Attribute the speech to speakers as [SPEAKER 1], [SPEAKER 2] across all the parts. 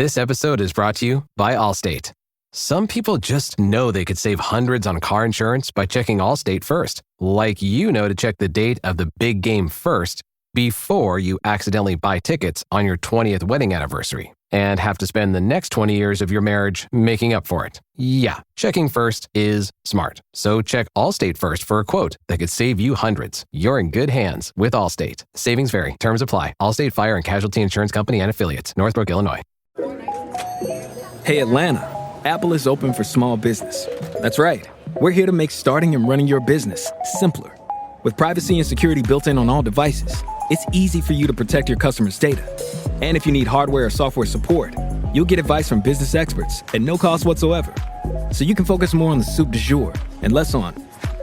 [SPEAKER 1] This episode is brought to you by Allstate. Some people just know they could save hundreds on car insurance by checking Allstate first. Like you know to check the date of the big game first before you accidentally buy tickets on your 20th wedding anniversary and have to spend the next 20 years of your marriage making up for it. Yeah, checking first is smart. So check Allstate first for a quote that could save you hundreds. You're in good hands with Allstate. Savings vary. Terms apply. Allstate Fire and Casualty Insurance Company and affiliates. Northbrook, Illinois.
[SPEAKER 2] Hey, Atlanta. Apple is open for small business. That's right. We're here to make starting and running your business simpler. With privacy and security built in on all devices, it's easy for you to protect your customers' data. And if you need hardware or software support, you'll get advice from business experts at no cost whatsoever. So you can focus more on the soup du jour and less on,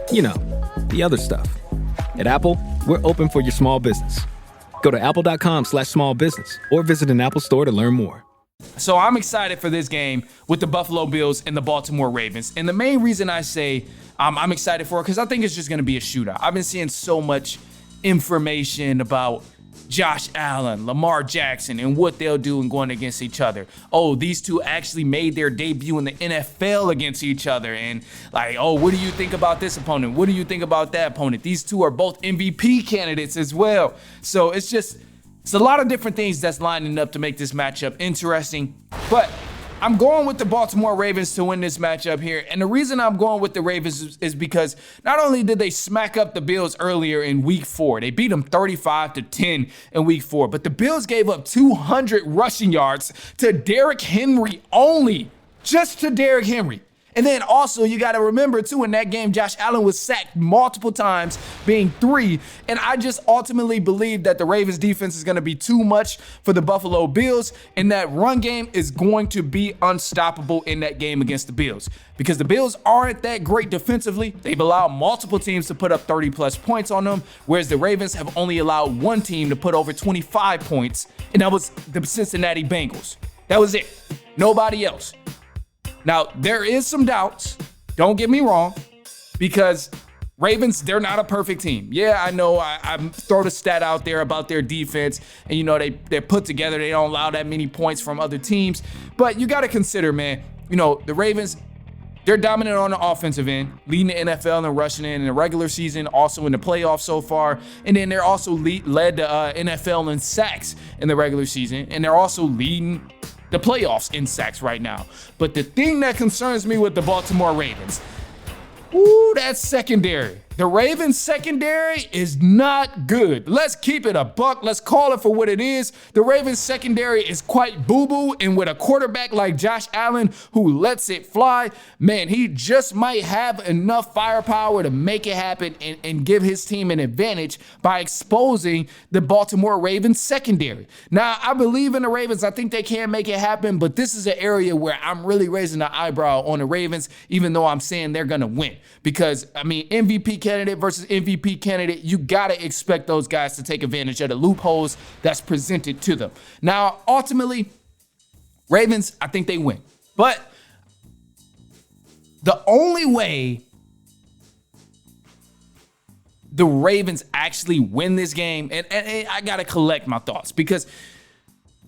[SPEAKER 2] the other stuff. At Apple, we're open for your small business. Go to apple.com/small business or visit an Apple store to learn more.
[SPEAKER 3] So I'm excited for this game with the Buffalo Bills and the Baltimore Ravens. And the main reason I say I'm excited for it, because I think it's just going to be a shootout. I've been seeing so much information about Josh Allen, Lamar Jackson, and what they'll do in going against each other. Oh, these two actually made their debut in the NFL against each other. And what do you think about this opponent? What do you think about that opponent? These two are both MVP candidates as well. So it's a lot of different things that's lining up to make this matchup interesting. But I'm going with the Baltimore Ravens to win this matchup here. And the reason I'm going with the Ravens is because not only did they smack up the Bills earlier in week 4, they beat them 35-10 in week 4, but the Bills gave up 200 rushing yards to Derrick Henry only, just to Derrick Henry. And then also, you got to remember, too, in that game, Josh Allen was sacked multiple times, being 3. And I just ultimately believe that the Ravens defense is going to be too much for the Buffalo Bills, and that run game is going to be unstoppable in that game against the Bills. Because the Bills aren't that great defensively. They've allowed multiple teams to put up 30-plus points on them, whereas the Ravens have only allowed one team to put over 25 points, and that was the Cincinnati Bengals. That was it. Nobody else. Now, there is some doubts, don't get me wrong, because Ravens, they're not a perfect team. Yeah, I know I throw the stat out there about their defense, and they're put together. They don't allow that many points from other teams. But you got to consider, man, the Ravens, they're dominant on the offensive end, leading the NFL in rushing in the regular season, also in the playoffs so far. And then they're also led the NFL in sacks in the regular season, and they're also leading the playoffs in sacks right now. But the thing that concerns me with the Baltimore Ravens, that's secondary. The Ravens secondary is not good. Let's keep it a buck. Let's call it for what it is. The Ravens secondary is quite boo-boo, and with a quarterback like Josh Allen who lets it fly, man, he just might have enough firepower to make it happen and give his team an advantage by exposing the Baltimore Ravens secondary. Now, I believe in the Ravens. I think they can make it happen, but this is an area where I'm really raising the eyebrow on the Ravens, even though I'm saying they're going to win. Because, MVP candidate versus MVP candidate, you got to expect those guys to take advantage of the loopholes that's presented to them. Now, ultimately, Ravens, I think they win. But the only way the Ravens actually win this game, and I got to collect my thoughts, because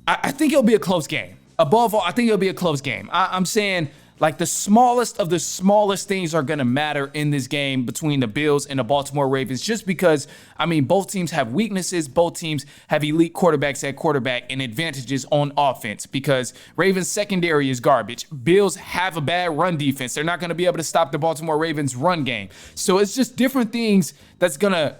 [SPEAKER 3] I think it'll be a close game. Above all, I think it'll be a close game. I'm saying, the smallest of the smallest things are going to matter in this game between the Bills and the Baltimore Ravens, just because, both teams have weaknesses. Both teams have elite quarterbacks at quarterback and advantages on offense, because Ravens secondary is garbage. Bills have a bad run defense. They're not going to be able to stop the Baltimore Ravens run game. So it's just different things that's going to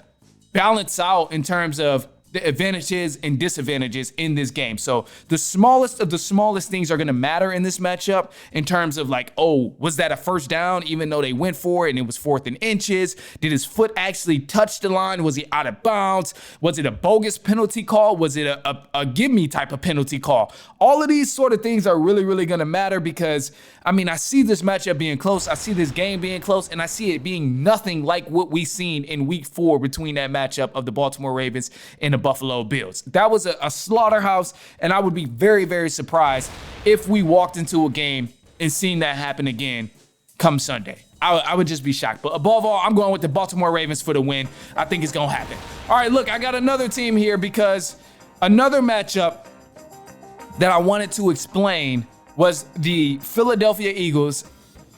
[SPEAKER 3] balance out in terms of the advantages and disadvantages in this game. So the smallest of the smallest things are going to matter in this matchup in terms of was that a first down even though they went for it and it was 4th and inches? Did his foot actually touch the line? Was he out of bounds? Was it a bogus penalty call? Was it a give me type of penalty call? All of these sort of things are really, really going to matter because, I see this matchup being close. I see this game being close, and I see it being nothing like what we seen in week 4 between that matchup of the Baltimore Ravens and the Buffalo Bills. That was a slaughterhouse, and I would be very, very surprised if we walked into a game and seen that happen again come Sunday. I would just be shocked. But above all, I'm going with the Baltimore Ravens for the win. I think it's going to happen. All right, look, I got another team here because another matchup that I wanted to explain was the Philadelphia Eagles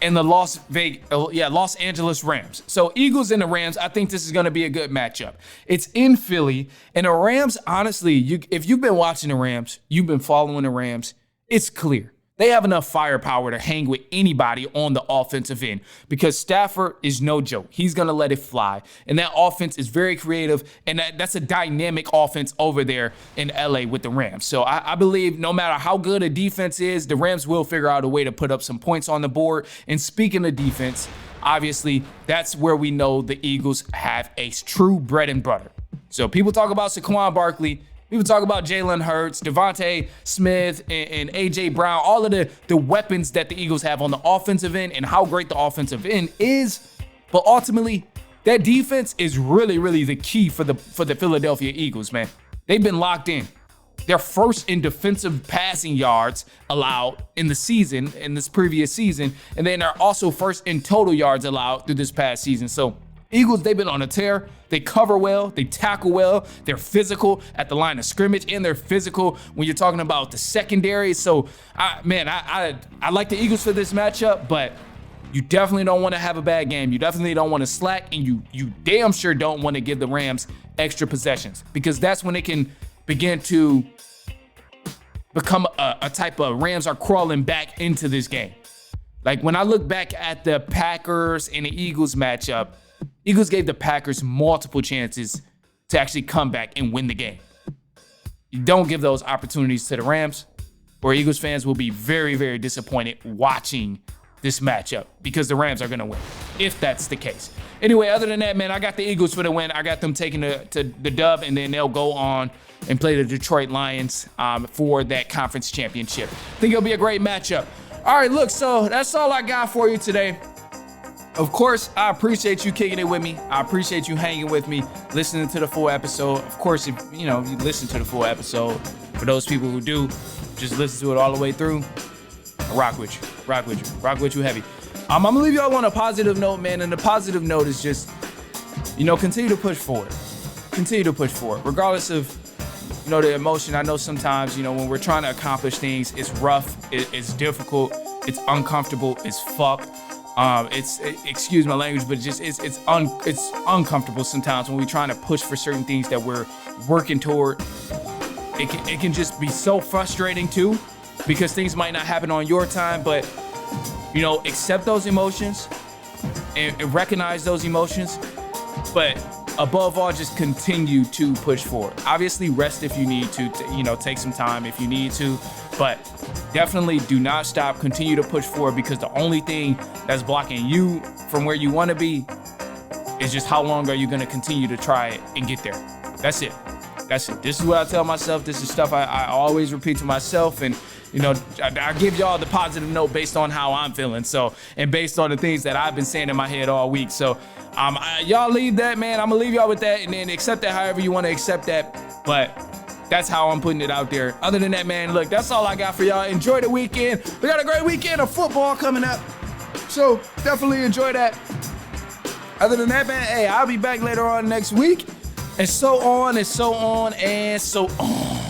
[SPEAKER 3] and the Los Angeles Rams. So Eagles and the Rams, I think this is going to be a good matchup. It's in Philly, and the Rams, honestly, if you've been watching the Rams, you've been following the Rams, it's clear. They have enough firepower to hang with anybody on the offensive end because Stafford is no joke. He's going to let it fly. And that offense is very creative, and that's a dynamic offense over there in LA with the Rams. So I believe no matter how good a defense is, the Rams will figure out a way to put up some points on the board. And speaking of defense, obviously, that's where we know the Eagles have a true bread and butter. So people talk about Saquon Barkley. People talk about Jalen Hurts, Devontae Smith, and A.J. Brown, all of the weapons that the Eagles have on the offensive end and how great the offensive end is. But ultimately, that defense is really, really the key for the Philadelphia Eagles, man. They've been locked in. They're first in defensive passing yards allowed in this previous season, and then they're also first in total yards allowed through this past season. So Eagles, they've been on a tear. They cover well, they tackle well, they're physical at the line of scrimmage, and they're physical when you're talking about the secondary. So, I like the Eagles for this matchup, but you definitely don't want to have a bad game. You definitely don't want to slack, and you damn sure don't want to give the Rams extra possessions because that's when they can begin to become a type of Rams are crawling back into this game. Like when I look back at the Packers and the Eagles matchup, Eagles gave the Packers multiple chances to actually come back and win the game. You don't give those opportunities to the Rams, or Eagles fans will be very, very disappointed watching this matchup because the Rams are going to win, if that's the case. Anyway, other than that, man, I got the Eagles for the win. I got them taking the dub, and then they'll go on and play the Detroit Lions for that conference championship. I think it'll be a great matchup. All right, look, so that's all I got for you today. Of course, I appreciate you kicking it with me. I appreciate you hanging with me, listening to the full episode. Of course, if you listen to the full episode, for those people who do, just listen to it all the way through. I rock with you heavy. I'm gonna leave y'all on a positive note, man. And the positive note is just, continue to push forward. Continue to push forward, regardless of, the emotion. I know sometimes, when we're trying to accomplish things, it's rough, it's difficult, it's uncomfortable, it's fucked. Excuse my language, but it's uncomfortable sometimes when we're trying to push for certain things that we're working toward. It can just be so frustrating too, because things might not happen on your time, but accept those emotions and recognize those emotions, but above all, just continue to push forward. Obviously, rest if you need to, take some time if you need to, but definitely do not stop. Continue to push forward, because the only thing that's blocking you from where you want to be is just how long are you going to continue to try it and get there. That's it. This is what I tell myself. This is stuff I always repeat to myself, and I give y'all the positive note based on how I'm feeling. So, and based on the things that I've been saying in my head all week. So, y'all leave that, man. I'm gonna leave y'all with that, and then accept that however you want to accept that. But that's how I'm putting it out there. Other than that, man, look, that's all I got for y'all. Enjoy the weekend. We got a great weekend of football coming up, so definitely enjoy that. Other than that, man, hey, I'll be back later on next week, and so on and so on and so on.